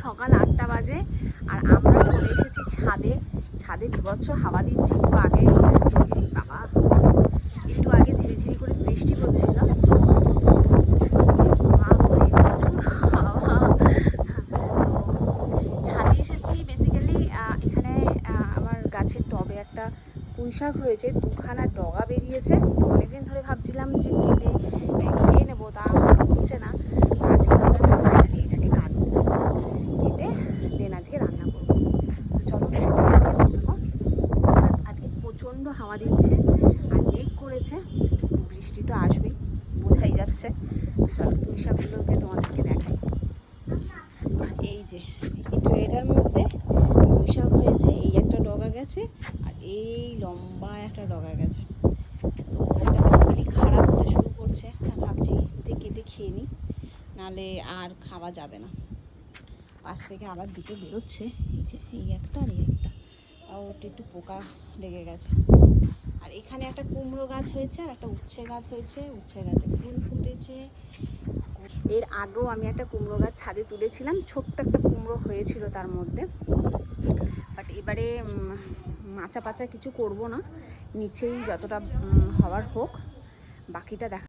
সকাল 8টা বাজে আর আমরা চলে এসেছি ছাদে। ছাদে বিভৎস হাওয়া দিচ্ছে। একটু আগে ঝিরিঝিরি বাবা একটু আগে ঝিরিঝিরি করে বৃষ্টি পড়ছিল। ছাদে এসেছি বেসিক্যালি এখানে আমার গাছের টবে একটা পুঁইশাক হয়েছে, 2খানা ডগা বেরিয়েছে। তো অনেকদিন ধরে ভাবছিলাম যে কেটে খেয়ে নেবো, তা হচ্ছে না। আজকে ভাবলাম ফাইনালি এটাকে কাটবো, কেটে দেন আজকে রান্না করবো। তো চলো সেটাই আজকে করবো। আর আজকে প্রচণ্ড হাওয়া দিচ্ছে আর মেঘ করেছে, বৃষ্টি তো আসবেই বোঝাই যাচ্ছে। চলো পুঁইশাকগুলোকে তোমাদেরকে দেখাই। এই যে এটার মধ্যে পুঁইশাক হয়েছে, এই একটা ডগা গেছে আর এই লম্বা একটা ডগা গেছে। তো এটা বেসিক্যালি খারাপ হতে শুরু করছে, ভাবছি যে কেটে খেয়ে নিই, নাহলে আর খাওয়া যাবে না। পাশ থেকে আবার দুটো বেরোচ্ছে, এই যে এই একটা আর এই একটা, তাও একটু পোকা লেগে গেছে। আর এখানে একটা কুমড়ো গাছ হয়েছে আর একটা উচ্ছে গাছ হয়েছে, উচ্ছে গাছে ফুল ফুটেছে। এর আগেও আমি একটা কুমড়ো গাছ ছাদে তুলেছিলাম, ছোট্ট একটা কুমড়ো হয়েছিল তার মধ্যে। বাট এবারে মাচা পাচা কিছু করব না, নিচেই যতটা হওয়ার হোক, বাকিটা দেখা।